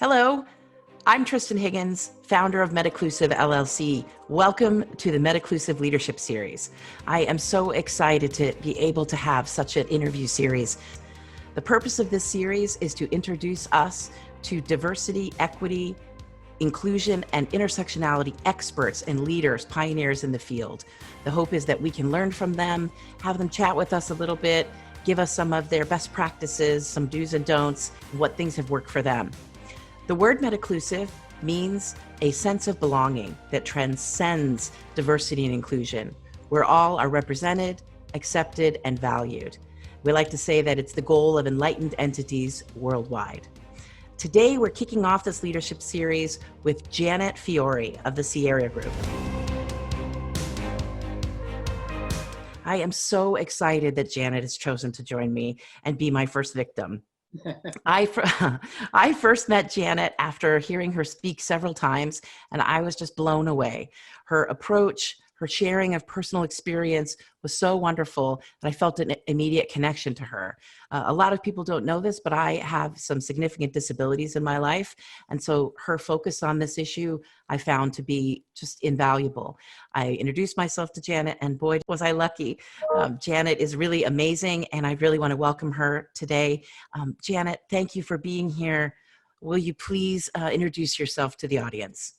Hello, I'm Tristan Higgins, founder of Metaclusive LLC. Welcome to the Metaclusive Leadership Series. I am so excited to be able to have such an interview series. The purpose of this series is to introduce us to diversity, equity, inclusion, and intersectionality experts and leaders, pioneers in the field. The hope is that we can learn from them, have them chat with us a little bit, give us some of their best practices, some do's and don'ts, what things have worked for them. The word metaclusive means a sense of belonging that transcends diversity and inclusion, where all are represented, accepted, and valued. We like to say that it's the goal of enlightened entities worldwide. Today, we're kicking off this leadership series with Janet Fiore of the Sierra Group. I am so excited that Janet has chosen to join me and be my first victim. I first met Janet after hearing her speak several times, and I was just blown away. Her approach, her sharing of personal experience was so wonderful that I felt an immediate connection to her. A lot of people don't know this, but I have some significant disabilities in my life. And so her focus on this issue I found to be just invaluable. I introduced myself to Janet, and boy, was I lucky. Janet is really amazing, and I really want to welcome her today. Janet, thank you for being here. Will you please introduce yourself to the audience?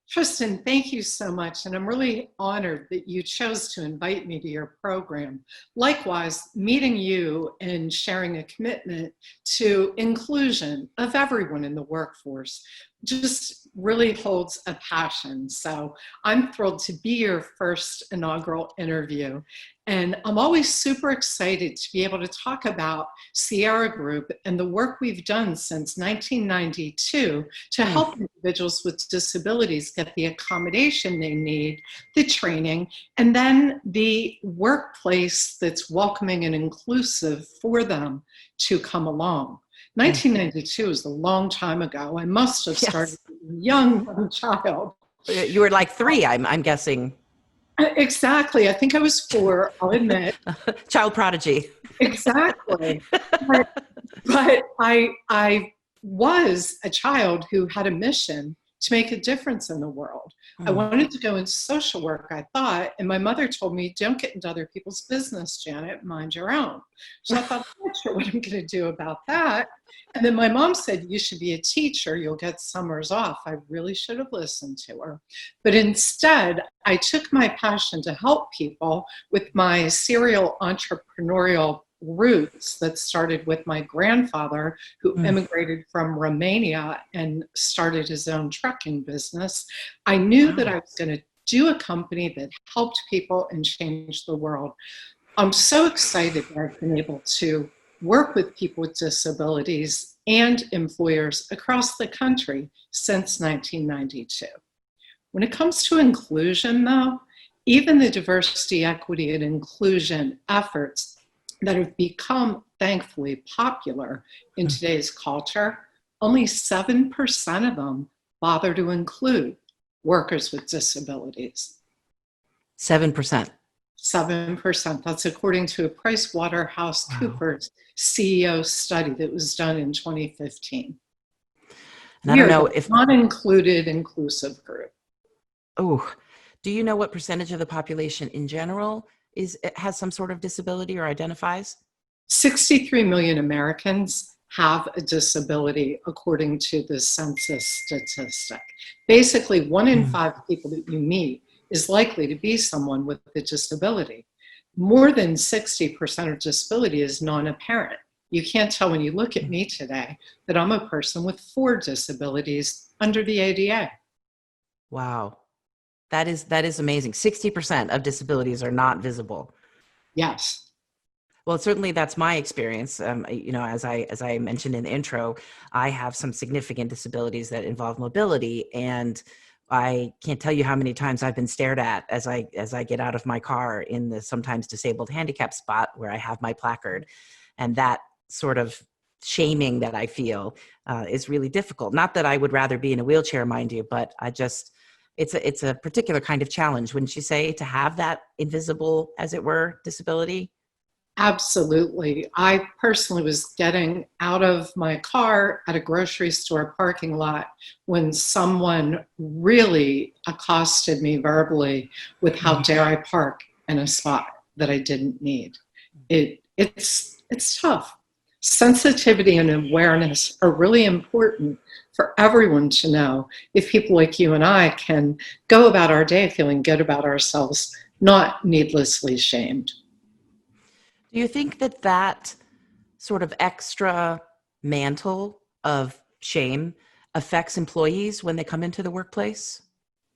Tristan, thank you so much. And I'm really honored that you chose to invite me to your program. Likewise, meeting you and sharing a commitment to inclusion of everyone in the workforce just really holds a passion. So I'm thrilled to be your first inaugural interview. And I'm always super excited to be able to talk about Sierra Group and the work we've done since 1992 to help individuals with disabilities get the accommodation they need, the training, and then the workplace that's welcoming and inclusive for them to come along. 1992 is a long time ago. I must have started as a young child. You were like 3, I'm guessing. Exactly. I think I was 4, I'll admit. Child prodigy. Exactly. But I was a child who had a mission to make a difference in the world. I wanted to go into social work, I thought, and my mother told me, don't get into other people's business, Janet, mind your own. So I thought, I'm not sure what I'm going to do about that. And then my mom said, you should be a teacher, you'll get summers off. I really should have listened to her. But instead, I took my passion to help people with my serial entrepreneurial roots that started with my grandfather, who immigrated from Romania and started his own trucking business. I knew that I was going to do a company that helped people and changed the world. I'm so excited that I've been able to work with people with disabilities and employers across the country since 1992. When it comes to inclusion, though, even the diversity, equity, and inclusion efforts that have become, thankfully, popular in today's culture, only 7% of them bother to include workers with disabilities. 7%. 7%. That's according to a PricewaterhouseCoopers CEO study that was done in 2015. And I don't know if non-included inclusive group. Oh, do you know what percentage of the population in general has some sort of disability or identifies? 63 million Americans have a disability according to the census statistic. Basically, 1 in 5 people that you meet is likely to be someone with a disability. More than 60% of disability is non-apparent. You can't tell when you look at me today that I'm a person with 4 disabilities under the ADA. Wow. That is amazing. 60% of disabilities are not visible. Yes. Well, certainly that's my experience. You know, as I mentioned in the intro, I have some significant disabilities that involve mobility, and I can't tell you how many times I've been stared at as I get out of my car in the sometimes disabled handicap spot where I have my placard, and that sort of shaming that I feel is really difficult. Not that I would rather be in a wheelchair, mind you, but it's a particular kind of challenge, wouldn't you say, to have that invisible, as it were, disability? Absolutely. I personally was getting out of my car at a grocery store parking lot when someone really accosted me verbally with how dare I park in a spot that I didn't need. It's tough. Sensitivity and awareness are really important for everyone to know if people like you and I can go about our day feeling good about ourselves, not needlessly shamed. Do you think that that sort of extra mantle of shame affects employees when they come into the workplace?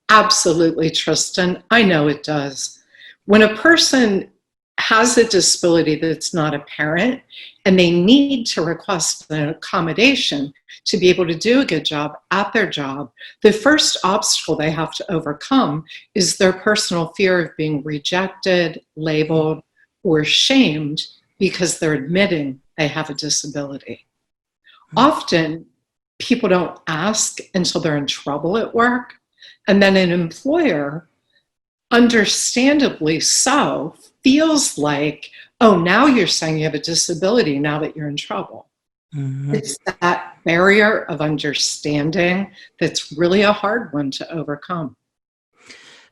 Absolutely, Tristan. I know it does. When a person has a disability that's not apparent and they need to request an accommodation to be able to do a good job at their job, the first obstacle they have to overcome is their personal fear of being rejected, labeled, or shamed because they're admitting they have a disability. Often, people don't ask until they're in trouble at work, and then an employer, understandably so, feels like, oh, now you're saying you have a disability now that you're in trouble. Mm-hmm. It's that barrier of understanding that's really a hard one to overcome.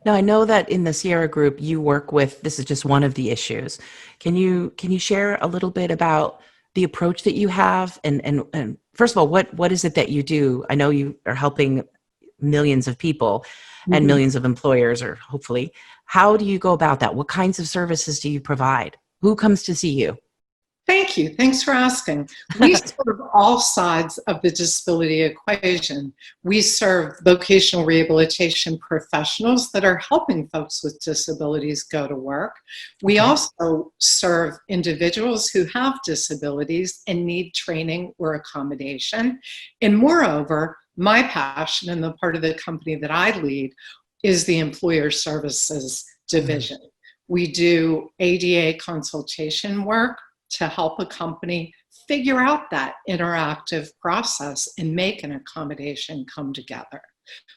Now, I know that in the Sierra Group, you work with, this is just one of the issues. Can you share a little bit about the approach that you have? And first of all, what is it that you do? I know you are helping millions of people and Mhm. millions of employers, or hopefully. How do you go about that? What kinds of services do you provide? Who comes to see you? Thank you. Thanks for asking. We serve all sides of the disability equation. We serve vocational rehabilitation professionals that are helping folks with disabilities go to work. We Okay. also serve individuals who have disabilities and need training or accommodation. And moreover, my passion and the part of the company that I lead is the employer services division. We do ADA consultation work to help a company figure out that interactive process and make an accommodation come together.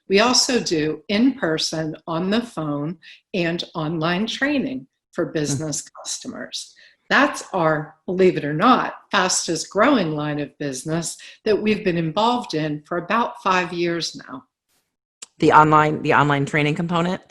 We also do in-person, on the phone, and online training for business customers. That's our, believe it or not, fastest growing line of business that we've been involved in for about 5 years now. The online training component.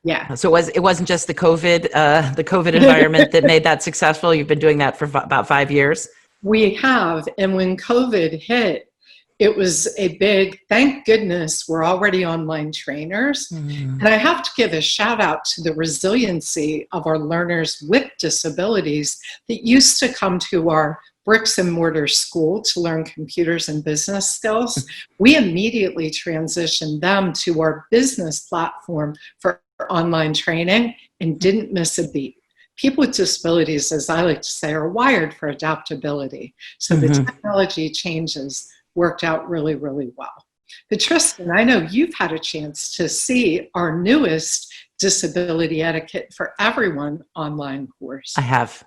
Yeah. So it wasn't just the COVID environment that made that successful. You've been doing that for about 5 years. We have, and when COVID hit, it was a big, thank goodness we're already online trainers. Mm. And I have to give a shout out to the resiliency of our learners with disabilities that used to come to our bricks and mortar school to learn computers and business skills. We immediately transitioned them to our business platform for online training and didn't miss a beat. People with disabilities, as I like to say, are wired for adaptability. So the technology changes worked out really, really well. But Tristan, I know you've had a chance to see our newest Disability Etiquette for Everyone online course. I have.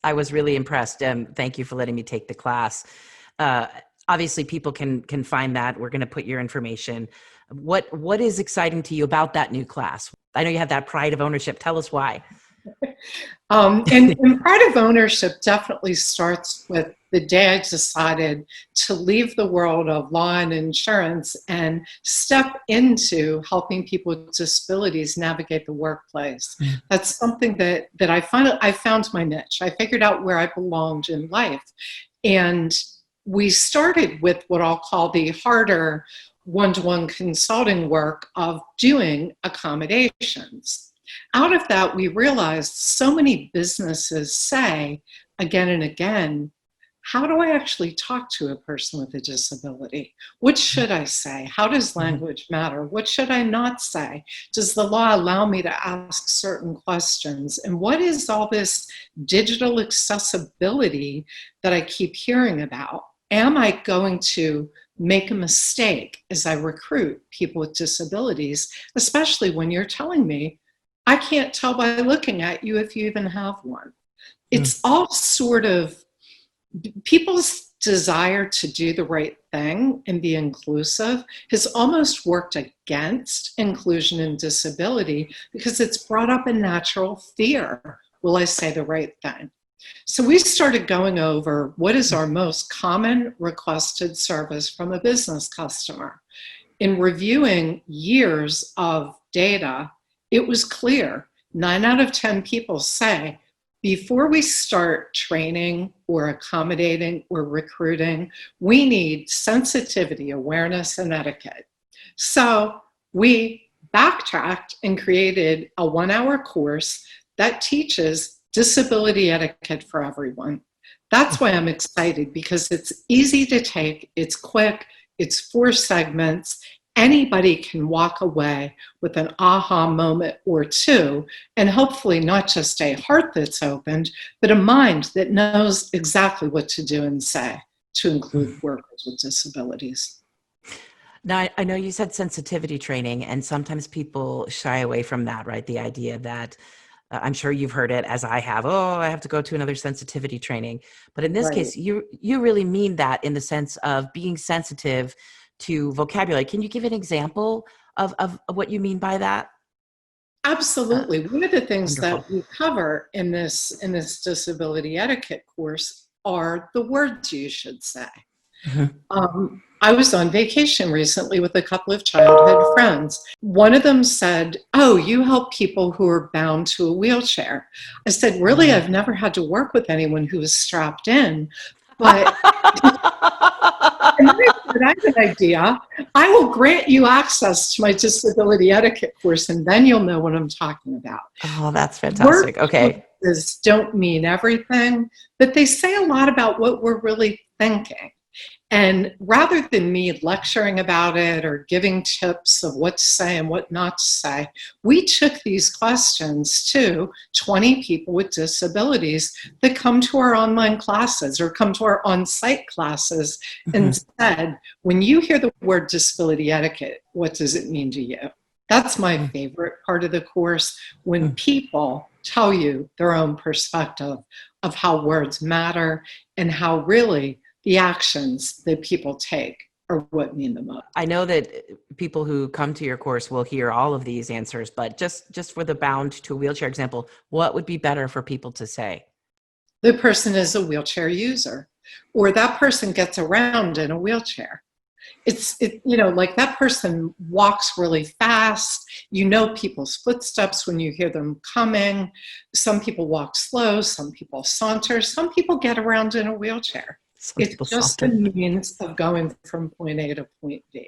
I was really impressed. Thank you for letting me take the class. Obviously, people can find that. We're going to put your information. What is exciting to you about that new class? I know you have that pride of ownership. Tell us why. And pride of ownership definitely starts with the day I decided to leave the world of law and insurance and step into helping people with disabilities navigate the workplace. That's something that I found my niche. I figured out where I belonged in life. And we started with what I'll call the harder one-to-one consulting work of doing accommodations. Out of that, we realized so many businesses say again and again, how do I actually talk to a person with a disability? What should I say? How does language matter? What should I not say? Does the law allow me to ask certain questions? And what is all this digital accessibility that I keep hearing about? Am I going to make a mistake as I recruit people with disabilities, especially when you're telling me, I can't tell by looking at you if you even have one. It's all sort of people's desire to do the right thing and be inclusive has almost worked against inclusion and disability because it's brought up a natural fear. Will I say the right thing? So we started going over what is our most common requested service from a business customer. In reviewing years of data, it was clear 9 out of 10 people say, before we start training or accommodating or recruiting, we need sensitivity, awareness, and etiquette. So we backtracked and created a 1-hour course that teaches disability etiquette for everyone. That's why I'm excited, because it's easy to take, it's quick, it's 4 segments. Anybody can walk away with an aha moment or 2, and hopefully not just a heart that's opened, but a mind that knows exactly what to do and say to include workers with disabilities. Now, I know you said sensitivity training, and sometimes people shy away from that, right? The idea that I'm sure you've heard it, as I have, oh, I have to go to another sensitivity training. But in this case, you really mean that in the sense of being sensitive to vocabulary. Can you give an example of what you mean by that? Absolutely. One of the things Wonderful. that we cover in this disability etiquette course are the words you should say. I was on vacation recently with a couple of childhood friends. One of them said, "Oh, you help people who are bound to a wheelchair." I said, "Really? I've never had to work with anyone who is strapped in, but..." And then I said, "I have an idea. I will grant you access to my disability etiquette course, and then you'll know what I'm talking about." Oh, that's fantastic. Okay. Words don't mean everything, but they say a lot about what we're really thinking. And rather than me lecturing about it or giving tips of what to say and what not to say, we took these questions to 20 people with disabilities that come to our online classes or come to our on-site classes and said, when you hear the word disability etiquette, what does it mean to you? That's my favorite part of the course, when people tell you their own perspective of how words matter and how really the actions that people take are what mean the most. I know that people who come to your course will hear all of these answers, but just for the bound to a wheelchair example, what would be better for people to say? The person is a wheelchair user, or that person gets around in a wheelchair. Like that person walks really fast. You know people's footsteps when you hear them coming. Some people walk slow, some people saunter, some people get around in a wheelchair. It's just a means of going from point A to point B.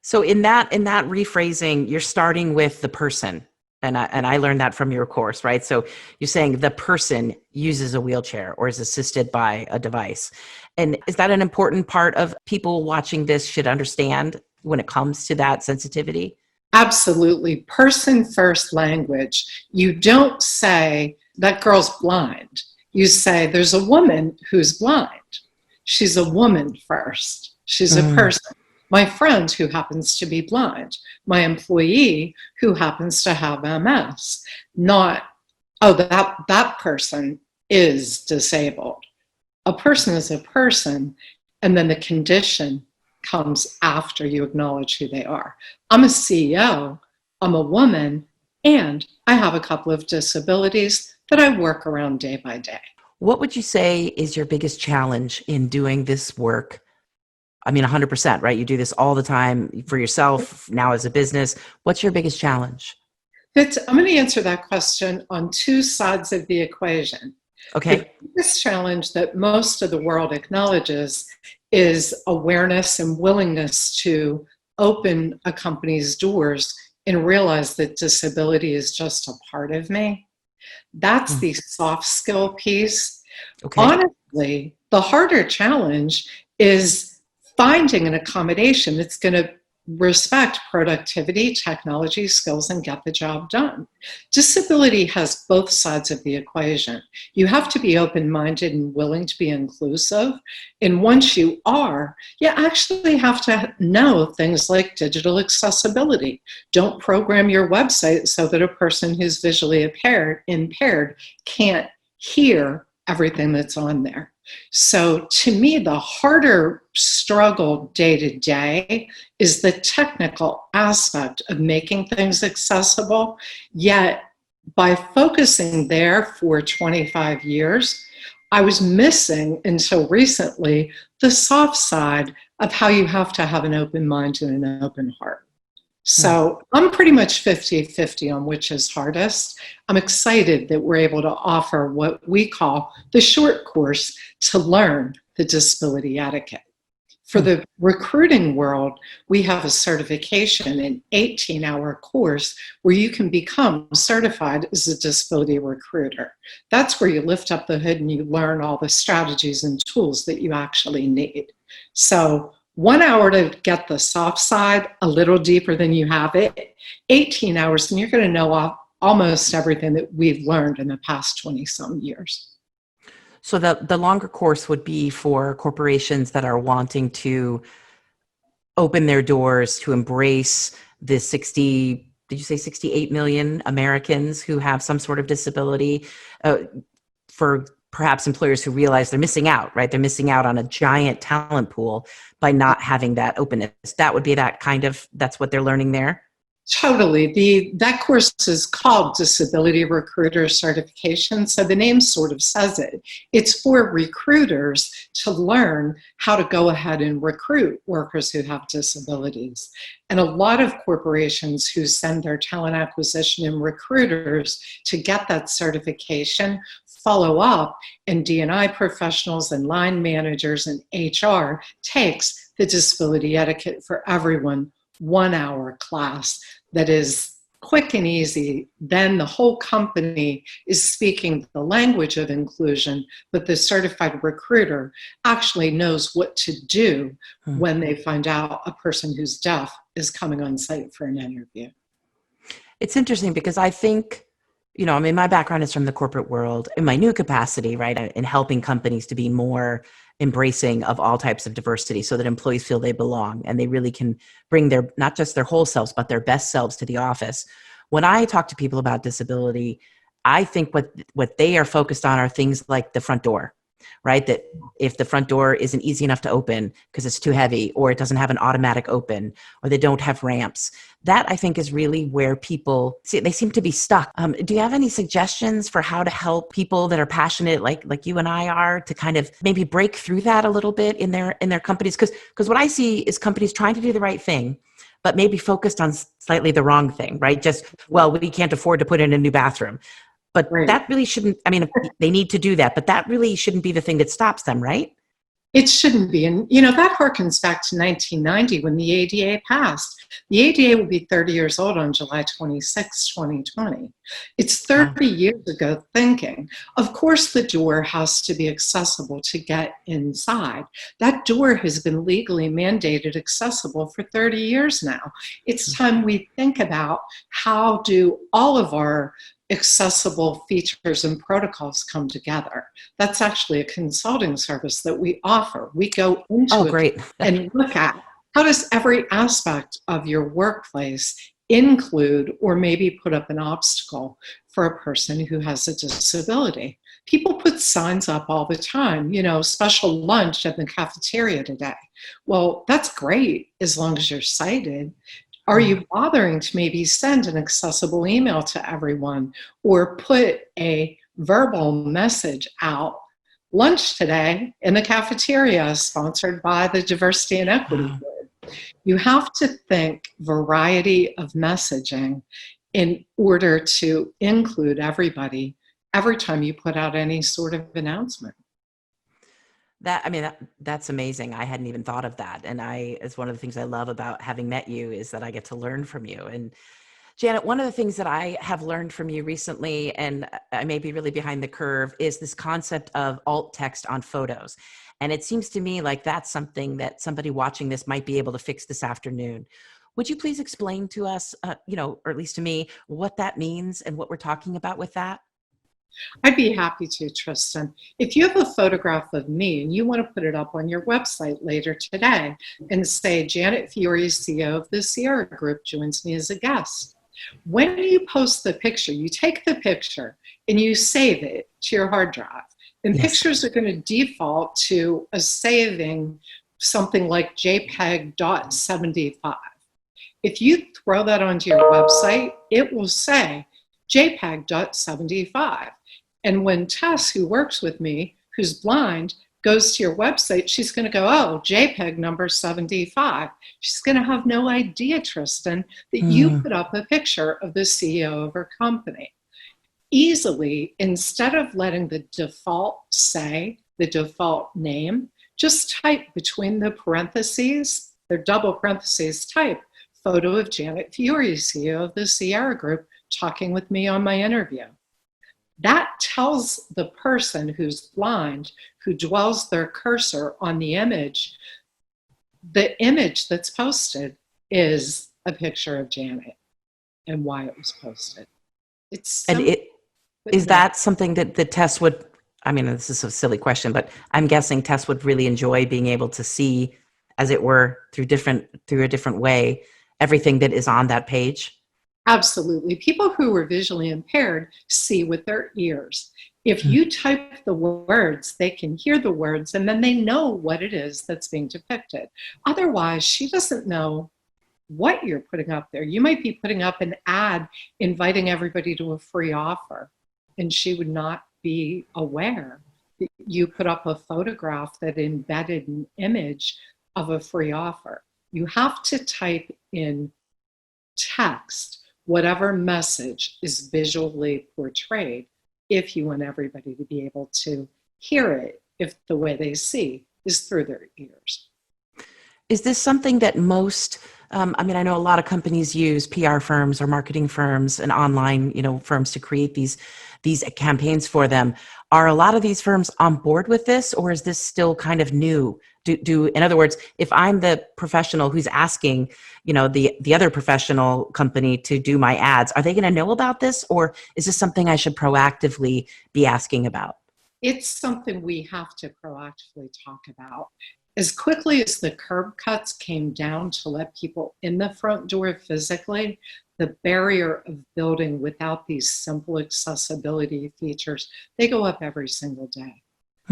So in that rephrasing, you're starting with the person. And I learned that from your course, right? So you're saying the person uses a wheelchair or is assisted by a device. And is that an important part of people watching this should understand when it comes to that sensitivity? Absolutely. Person first language. You don't say that girl's blind. You say there's a woman who's blind. She's a woman first. She's a person. My friend who happens to be blind. My employee who happens to have MS. Not, oh, that person is disabled. A person is a person, and then the condition comes after you acknowledge who they are. I'm a CEO, I'm a woman, and I have a couple of disabilities that I work around day by day. What would you say is your biggest challenge in doing this work? I mean, 100%, right? You do this all the time for yourself, now as a business. What's your biggest challenge? I'm going to answer that question on 2 sides of the equation. Okay. The biggest challenge that most of the world acknowledges is awareness and willingness to open a company's doors and realize that disability is just a part of me. That's the soft skill piece. Okay. Honestly, the harder challenge is finding an accommodation that's going to respect productivity, technology, skills, and get the job done. Disability has both sides of the equation. You have to be open-minded and willing to be inclusive. And once you are, you actually have to know things like digital accessibility. Don't program your website so that a person who's visually impaired can't hear everything that's on there. So to me, the harder struggle day to day is the technical aspect of making things accessible, yet by focusing there for 25 years, I was missing until recently the soft side of how you have to have an open mind and an open heart. So I'm pretty much 50-50 on which is hardest. I'm excited that we're able to offer what we call the short course to learn the disability etiquette. For the recruiting world, we have a certification, an 18-hour course where you can become certified as a disability recruiter. That's where you lift up the hood and you learn all the strategies and tools that you actually need. So 1 hour to get the soft side a little deeper than you have it, 18 hours, and you're going to know almost everything that we've learned in the past 20-some years. So the longer course would be for corporations that are wanting to open their doors to embrace the 60, did you say 68 million Americans who have some sort of disability, for perhaps employers who realize they're missing out, right? They're missing out on a giant talent pool by not having that openness. That would be that's what they're learning there? Totally. That course is called Disability Recruiter Certification, so the name sort of says it. It's for recruiters to learn how to go ahead and recruit workers who have disabilities. And a lot of corporations who send their talent acquisition and recruiters to get that certification follow up, and D&I professionals and line managers and HR takes the Disability Etiquette for Everyone 1 hour class that is quick and easy. Then the whole company is speaking the language of inclusion, but the certified recruiter actually knows what to do when they find out a person who's deaf is coming on site for an interview. It's interesting because I think, I mean, my background is from the corporate world. In my new capacity, right, in helping companies to be more embracing of all types of diversity so that employees feel they belong and they really can bring not just their whole selves, but their best selves to the office. When I talk to people about disability, I think what they are focused on are things like the front door, right? That if the front door isn't easy enough to open because it's too heavy, or it doesn't have an automatic open, or they don't have ramps, that I think is really where people they seem to be stuck. Do you have any suggestions for how to help people that are passionate, like you and I are, to kind of maybe break through that a little bit in their companies? Because what I see is companies trying to do the right thing, but maybe focused on slightly the wrong thing, right? Just, well, we can't afford to put in a new bathroom. But that really shouldn't, I mean, they need to do that, but that really shouldn't be the thing that stops them, right? It shouldn't be. And, that harkens back to 1990 when the ADA passed. The ADA will be 30 years old on July 26, 2020. It's 30 years ago thinking. Of course, the door has to be accessible to get inside. That door has been legally mandated accessible for 30 years now. It's time we think about how do all of our accessible features and protocols come together. That's actually a consulting service that we offer. We go into it and look at how does every aspect of your workplace include or maybe put up an obstacle for a person who has a disability. People put signs up all the time, special lunch at the cafeteria today. Well, that's great as long as you're sighted. Are you bothering to maybe send an accessible email to everyone or put a verbal message out? Lunch today in the cafeteria, sponsored by the Diversity and Equity Board. You have to think variety of messaging in order to include everybody every time you put out any sort of announcement. That's amazing. I hadn't even thought of that. And it's one of the things I love about having met you is that I get to learn from you. And Janet, one of the things that I have learned from you recently, and I may be really behind the curve, is this concept of alt text on photos. And it seems to me like that's something that somebody watching this might be able to fix this afternoon. Would you please explain to us, or at least to me, what that means and what we're talking about with that? I'd be happy to, Tristan. If you have a photograph of me and you want to put it up on your website later today and say, Janet Fiore, CEO of the Sierra Group, joins me as a guest. When you post the picture, you take the picture and you save it to your hard drive. And pictures are going to default to a saving something like JPEG.75. If you throw that onto your website, it will say, JPEG.75. And when Tess, who works with me, who's blind, goes to your website, she's going to go, oh, JPEG number 75. She's going to have no idea, Tristan, that you put up a picture of the CEO of her company. Easily, instead of letting the default say the default name, just type between the parentheses, they're double parentheses, type photo of Janet Fiore, CEO of the Sierra Group, talking with me on my interview. That tells the person who's blind, who dwells their cursor on the image that's posted is a picture of Janet and why it was posted. It's simple, is that something that Tess would, I mean, this is a silly question, but I'm guessing Tess would really enjoy being able to see, as it were, through a different way, everything that is on that page? Absolutely. People who are visually impaired see with their ears. If you type the words, they can hear the words and then they know what it is that's being depicted. Otherwise, she doesn't know what you're putting up there. You might be putting up an ad inviting everybody to a free offer, and she would not be aware that you put up a photograph that embedded an image of a free offer. You have to type in text whatever message is visually portrayed if you want everybody to be able to hear it, if the way they see is through their ears. Is this something that most, I mean, I know a lot of companies use PR firms or marketing firms and online, firms to create these campaigns for them. Are a lot of these firms on board with this, or is this still kind of new? In other words, if I'm the professional who's asking, the other professional company to do my ads, are they going to know about this, or is this something I should proactively be asking about? It's something we have to proactively talk about. As quickly as the curb cuts came down to let people in the front door physically, the barrier of building without these simple accessibility features, they go up every single day.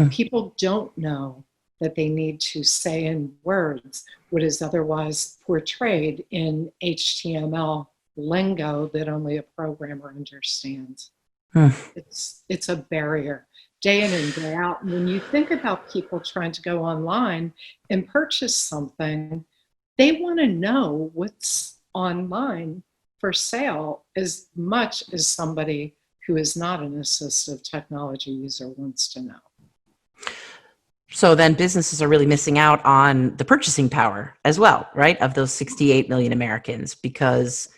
People don't know that they need to say in words what is otherwise portrayed in HTML lingo that only a programmer understands. It's a barrier day in and day out. And when you think about people trying to go online and purchase something, they want to know what's online for sale as much as somebody who is not an assistive technology user wants to know. So then businesses are really missing out on the purchasing power as well, right? Of those 68 million Americans, because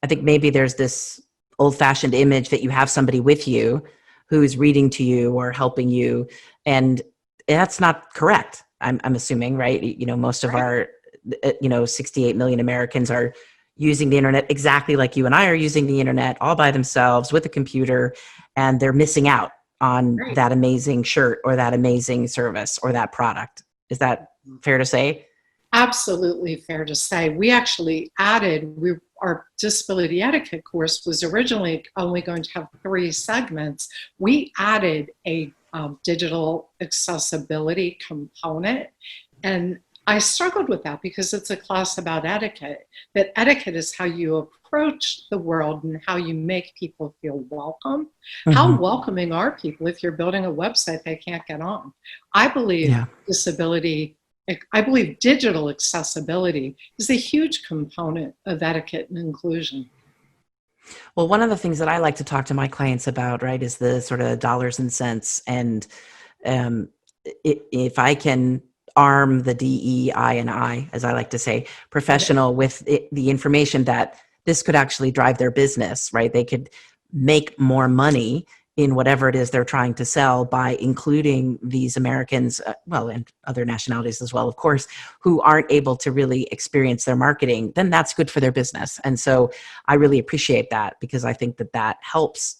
I think maybe there's this old-fashioned image that you have somebody with you who's reading to you or helping you, and that's not correct. I'm assuming, right? Most of our, 68 million Americans are using the internet exactly like you and I are using the internet, all by themselves with a computer, and they're missing out on that amazing shirt or that amazing service or that product. Is that fair to say? Absolutely fair to say. We actually added, our disability etiquette course was originally only going to have 3 segments. We added a digital accessibility component, and I struggled with that because it's a class about etiquette. That etiquette is how you approach the world and how you make people feel welcome. How welcoming are people if you're building a website they can't get on? I believe digital accessibility is a huge component of etiquette and inclusion. Well, one of the things that I like to talk to my clients about, right, is the sort of dollars and cents. And if I can arm the DEI and I, as I like to say, professional with the information that this could actually drive their business, right? They could make more money in whatever it is they're trying to sell by including these Americans, and other nationalities as well, of course, who aren't able to really experience their marketing, then that's good for their business. And so I really appreciate that, because I think that helps.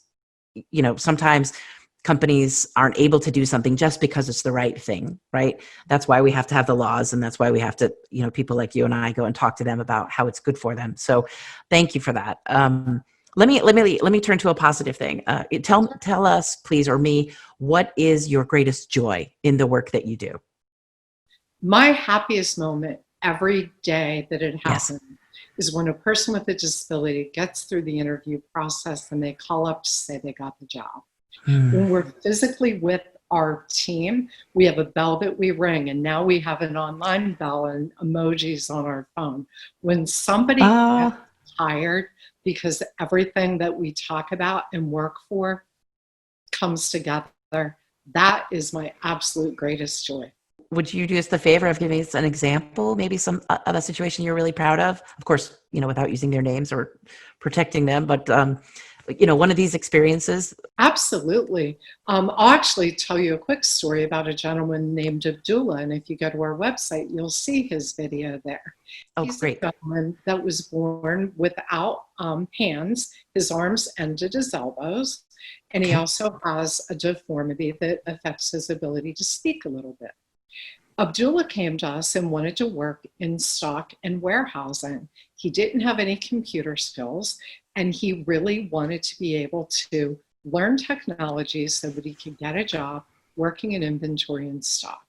Sometimes companies aren't able to do something just because it's the right thing, right? That's why we have to have the laws, and that's why we have to, people like you and I go and talk to them about how it's good for them. So thank you for that. Let me turn to a positive thing. Tell us, please, or me, what is your greatest joy in the work that you do? My happiest moment every day that it happens is when a person with a disability gets through the interview process and they call up to say they got the job. When we're physically with our team, we have a bell that we ring, and now we have an online bell and emojis on our phone. When somebody gets hired, because everything that we talk about and work for comes together, that is my absolute greatest joy. Would you do us the favor of giving us an example, maybe some other situation you're really proud of? Of course, without using their names or protecting them, but one of these experiences. Absolutely. I'll actually tell you a quick story about a gentleman named Abdullah, and if you go to our website, you'll see his video there. Oh, He's great. a gentleman that was born without hands. His arms end at his elbows, and he also has a deformity that affects his ability to speak a little bit. Abdullah came to us and wanted to work in stock and warehousing. He didn't have any computer skills, and he really wanted to be able to learn technology so that he could get a job working in inventory and stock.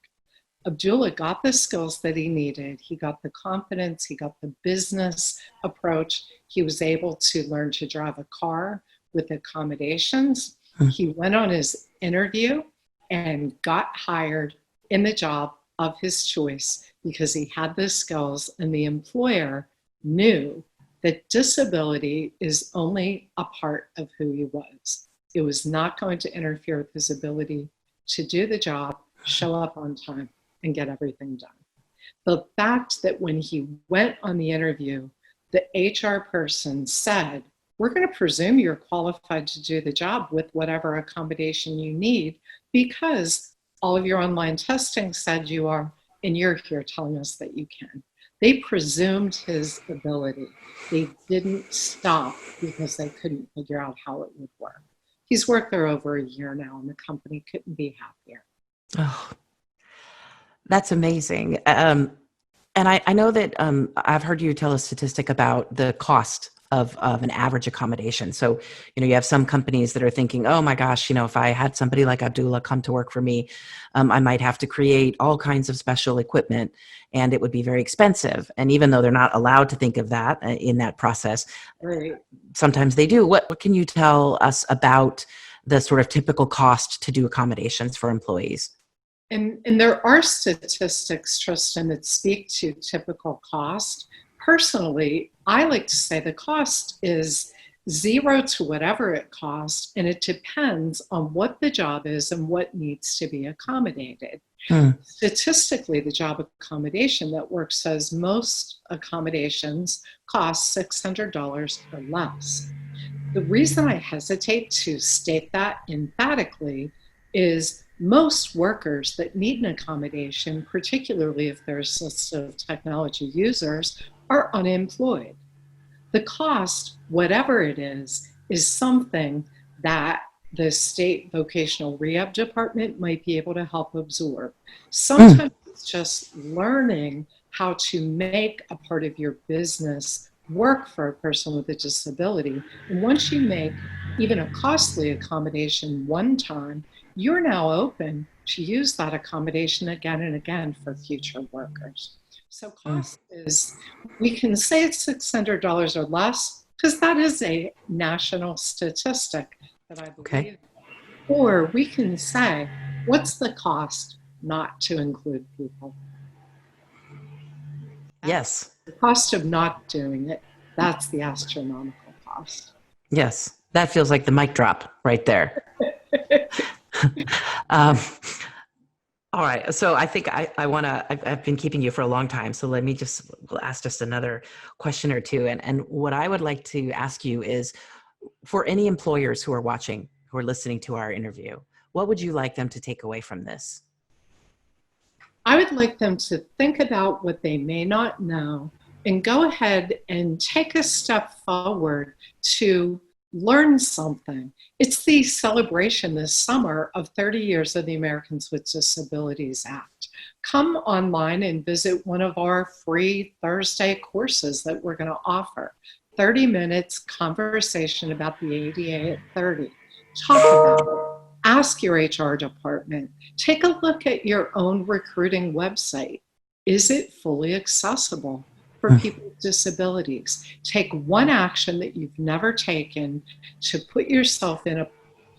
Abdullah got the skills that he needed. He got the confidence, he got the business approach. He was able to learn to drive a car with accommodations. He went on his interview and got hired in the job of his choice because he had the skills, and the employer knew that disability is only a part of who he was. It was not going to interfere with his ability to do the job, show up on time, and get everything done. The fact that when he went on the interview, the HR person said, "We're going to presume you're qualified to do the job with whatever accommodation you need because all of your online testing said you are, and you're here telling us that you can." They presumed his ability. They didn't stop because they couldn't figure out how it would work. He's worked there over a year now, and the company couldn't be happier. Oh, that's amazing. And I know that I've heard you tell a statistic about the cost of an average accommodation. So, you have some companies that are thinking, oh my gosh, if I had somebody like Abdullah come to work for me, I might have to create all kinds of special equipment and it would be very expensive. And even though they're not allowed to think of that in that process, Right. sometimes they do. What can you tell us about the sort of typical cost to do accommodations for employees? And there are statistics, Tristan, that speak to typical cost. Personally, I like to say the cost is zero to whatever it costs, and it depends on what the job is and what needs to be accommodated. Statistically, the job accommodation network says most accommodations cost $600 or less. The reason I hesitate to state that emphatically is most workers that need an accommodation, particularly if they're assistive technology users, are unemployed. The cost, whatever it is something that the state vocational rehab department might be able to help absorb. Sometimes it's just learning how to make a part of your business work for a person with a disability. And once you make even a costly accommodation one time, you're now open to use that accommodation again and again for future workers. So cost is, we can say it's $600 or less, because that is a national statistic that I believe. Okay. Or we can say, what's the cost not to include people? Yes. The cost of not doing it, that's the astronomical cost. Yes. That feels like the mic drop right there. All right. So I think I want to, I've been keeping you for a long time. So let me just ask just another question or two. And what I would like to ask you is, for any employers who are watching, who are listening to our interview, what would you like them to take away from this? I would like them to think about what they may not know and go ahead and take a step forward to learn something. It's the celebration this summer of 30 years of the Americans with Disabilities Act. Come online and visit one of our free Thursday courses that we're going to offer. 30 minutes conversation about the ADA at 30. Talk about it. Ask your HR department. Take a look at your own recruiting website. Is it fully accessible? for people with disabilities. Take one action that you've never taken to put yourself in a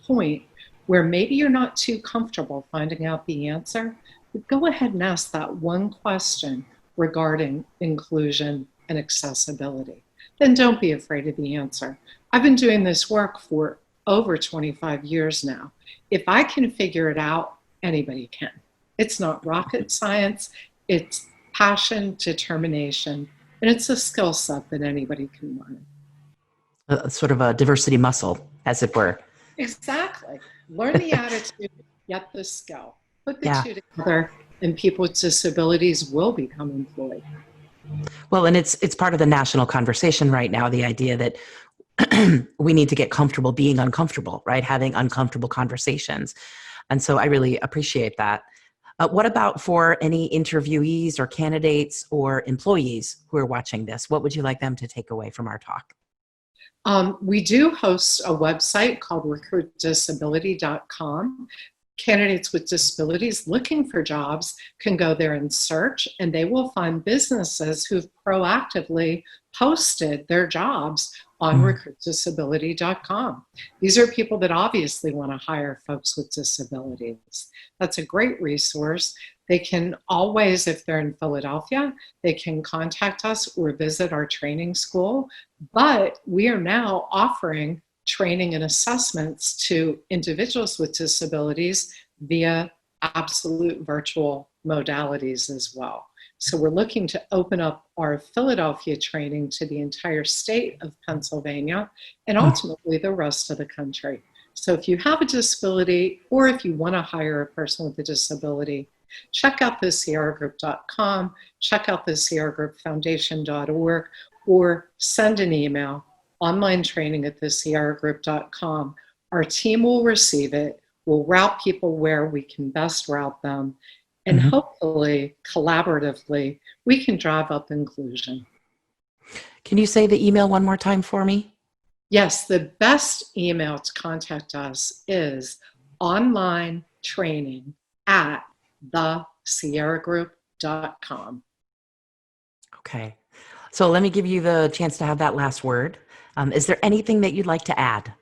point where maybe you're not too comfortable finding out the answer, but go ahead and ask that one question regarding inclusion and accessibility. Then don't be afraid of the answer. I've been doing this work for over 25 years now. If I can figure it out, anybody can. It's not rocket science, it's passion, determination, and it's a skill set that anybody can learn. Sort of a diversity muscle, as it were. Exactly. Learn the attitude, get the skill. Put the two together, and people with disabilities will become employed. Well, and it's part of the national conversation right now, the idea that we need to get comfortable being uncomfortable, right? Having uncomfortable conversations. And so I really appreciate that. What about for any interviewees or candidates or employees who are watching this? What would you like them to take away from our talk? We do host a website called recruitdisability.com. Candidates with disabilities looking for jobs can go there and search, and they will find businesses who've proactively posted their jobs on recruitdisability.com. These are people that obviously want to hire folks with disabilities. That's a great resource. They can always, if they're in Philadelphia, they can contact us or visit our training school. But we are now offering training and assessments to individuals with disabilities via absolute virtual modalities as well. So we're looking to open up our Philadelphia training to the entire state of Pennsylvania and ultimately the rest of the country. So if you have a disability or if you want to hire a person with a disability, check out thesierragroup.com, check out the sierragroupfoundation.org, or send an email, onlinetraining@thesierragroup.com. Our team will receive it. We'll route people where we can best route them. And hopefully, collaboratively, we can drive up inclusion. Can you say the email one more time for me? Yes, the best email to contact us is onlinetraining@thesierragroup.com. Okay. So let me give you the chance to have that last word. Is there anything that you'd like to add?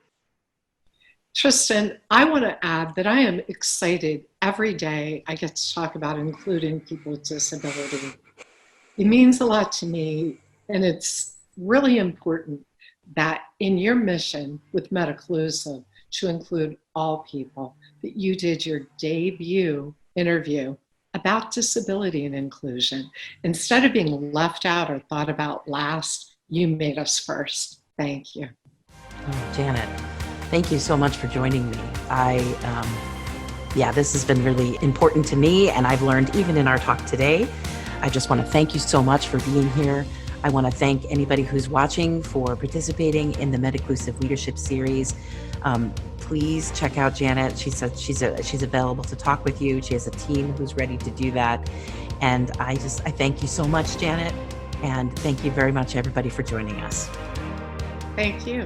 Tristan, I want to add that I am excited every day I get to talk about including people with disability. It means a lot to me, and it's really important that in your mission with Metaclusive to include all people, that you did your debut interview about disability and inclusion. Instead of being left out or thought about last, you made us first. Thank you. Oh, Janet, thank you so much for joining me. This has been really important to me, and I've learned even in our talk today. I just want to thank you so much for being here. I want to thank anybody who's watching for participating in the Metaclusive Leadership Series. Please check out Janet. She said she's available to talk with you. She has a team who's ready to do that. And I thank you so much, Janet. And thank you very much, everybody, for joining us. Thank you.